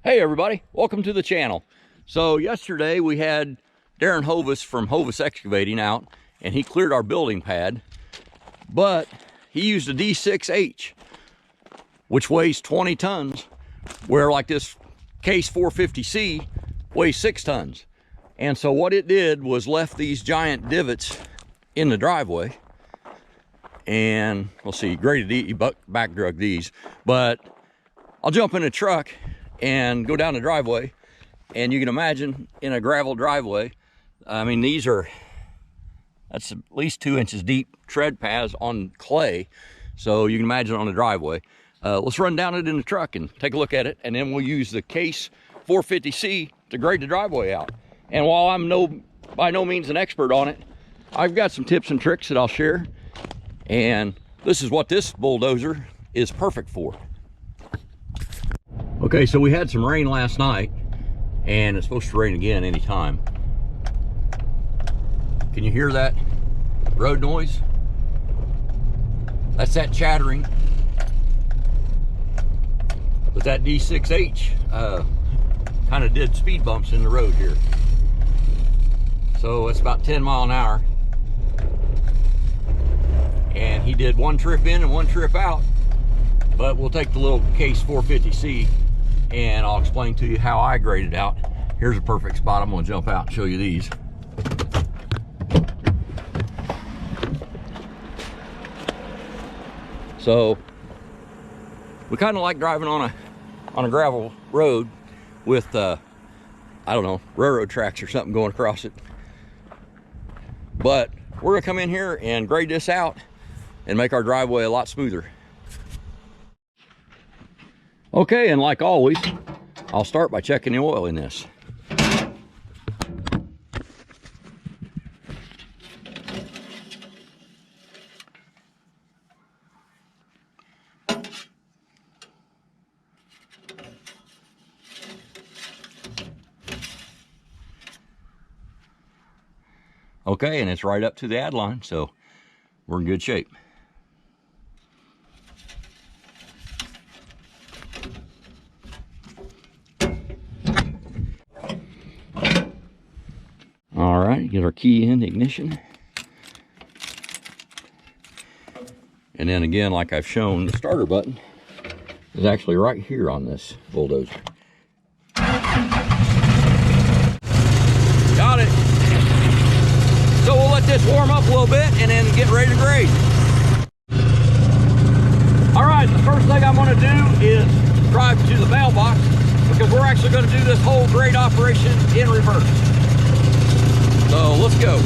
Hey everybody, welcome to the channel. So yesterday we had Darren Hovis from Hovis Excavating out, and he cleared our building pad, but he used a D6H, which weighs 20 tons, where like this case 450C weighs 6 tons. And so what it did was left these giant divots in the driveway, and we'll see, he back drug these, but I'll jump in a truck and go down the driveway, and you can imagine in a gravel driveway, I mean, that's at least 2 inches deep tread paths on clay, so you can imagine on the driveway. Let's run down it in the truck and take a look at it, and then we'll use the case 450C to grade the driveway out. And while I'm by no means an expert on it, I've got some tips and tricks that I'll share, and this is what this bulldozer is perfect for. Okay, so we had some rain last night, and it's supposed to rain again anytime. Can you hear that road noise? That's that chattering. But that D6H kind of did speed bumps in the road here. So it's about 10 miles an hour. And he did one trip in and one trip out. But we'll take the little case 450C and I'll explain to you how I grade it out. Here's a perfect spot. I'm gonna jump out and show you these. So we kind of like driving on a gravel road with I don't know, railroad tracks or something going across it. But we're gonna come in here and grade this out and make our driveway a lot smoother. Okay, and like always, I'll start by checking the oil in this. Okay, and it's right up to the add line, so we're in good shape. All right, get our key in, ignition. And then again, like I've shown, the starter button is actually right here on this bulldozer. Got it. So we'll let this warm up a little bit and then get ready to grade. All right, the first thing I'm gonna do is drive to the mailbox, because we're actually gonna do this whole grade operation in reverse. So let's go.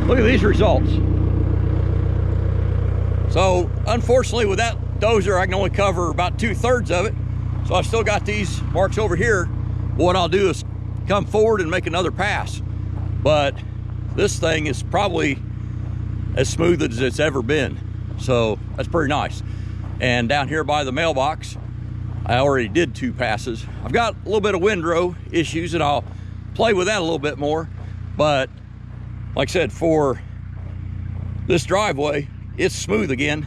Look at these results. So unfortunately with that dozer, I can only cover about 2/3 of it. So I've still got these marks over here. What I'll do is come forward and make another pass. But this thing is probably as smooth as it's ever been. So that's pretty nice. And down here by the mailbox, I already did 2 passes. I've got a little bit of windrow issues and I'll play with that a little bit more. But like I said, for this driveway, it's smooth again.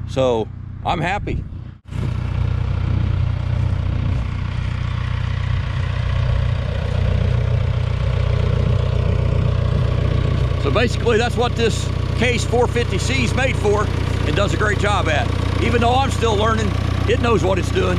So I'm happy. So basically that's what this case 450C is made for and does a great job at. Even though I'm still learning, it knows what it's doing.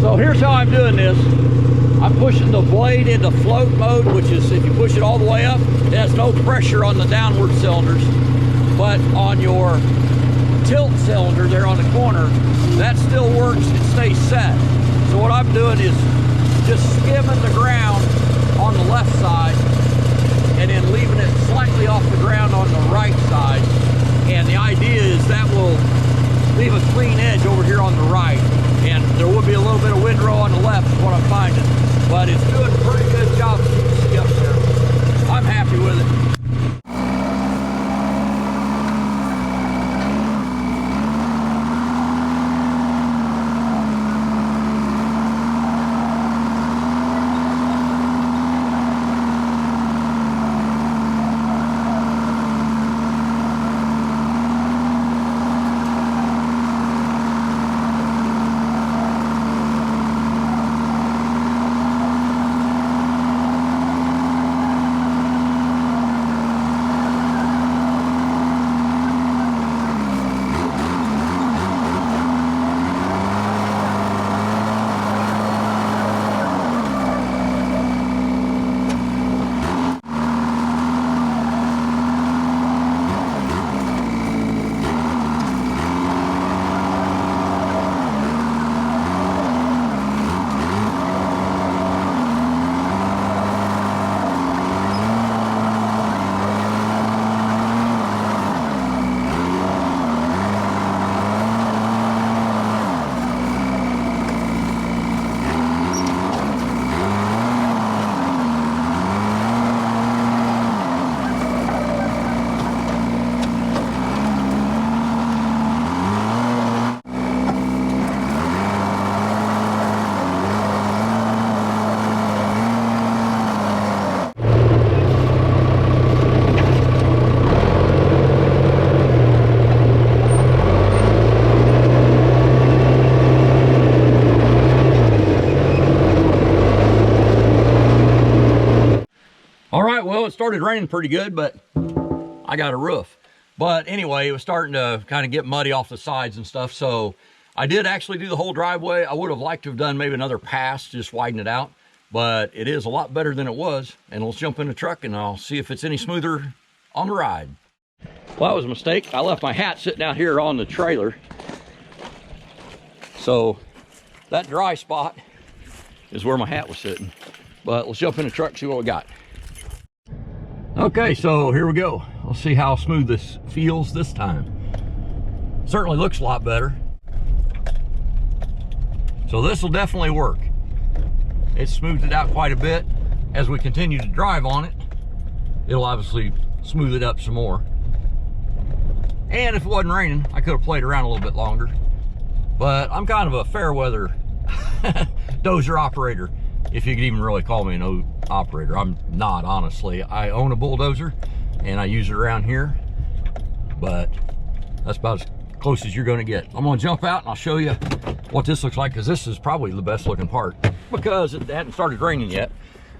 So here's how I'm doing this. I'm pushing the blade into float mode, which is if you push it all the way up, it has no pressure on the downward cylinders. But on your tilt cylinder there on the corner, that still works, it stays set. So what I'm doing is just skimming the ground on the left side and then leaving it slightly off the ground on the right side. And the idea is that will leave a clean edge over here on the right. And there will be a little bit of windrow on the left is what I'm finding. But it's doing a pretty good job of keeping the skip there. I'm happy with it. Well, it started raining pretty good, but I got a roof. But anyway, it was starting to kind of get muddy off the sides and stuff. So I did actually do the whole driveway. I would have liked to have done maybe another pass, just widen it out. But it is a lot better than it was. And let's jump in the truck and I'll see if it's any smoother on the ride. Well, that was a mistake. I left my hat sitting out here on the trailer. So that dry spot is where my hat was sitting. But let's jump in the truck and see what we got. Okay, so here we go. Let's see how smooth this feels this time. Certainly looks a lot better. So this will definitely work. It smoothed it out quite a bit. As we continue to drive on it, it'll obviously smooth it up some more. And if it wasn't raining, I could have played around a little bit longer. But I'm kind of a fair weather dozer operator, if you could even really call me an operator. I'm not, honestly. I own a bulldozer and I use it around here, but that's about as close as you're gonna get. I'm gonna jump out and I'll show you what this looks like, because this is probably the best looking part, because it hadn't started raining yet,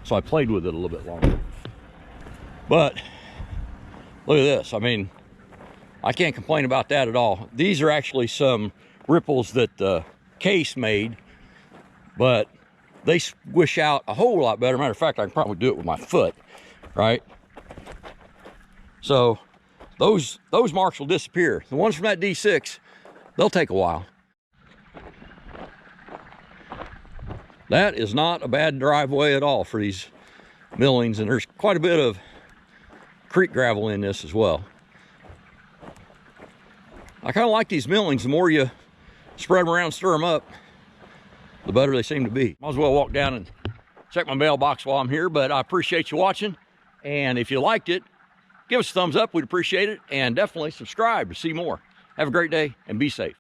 so I played with it a little bit longer. But look at this. I mean, I can't complain about that at all. These are actually some ripples that the case made, but they squish out a whole lot better. Matter of fact, I can probably do it with my foot, right? So those marks will disappear. The ones from that D6, they'll take a while. That is not a bad driveway at all for these millings, and there's quite a bit of creek gravel in this as well. I kind of like these millings. The more you spread them around, stir them up, the better they seem to be. Might as well walk down and check my mailbox while I'm here, but I appreciate you watching. And if you liked it, give us a thumbs up. We'd appreciate it. And definitely subscribe to see more. Have a great day and be safe.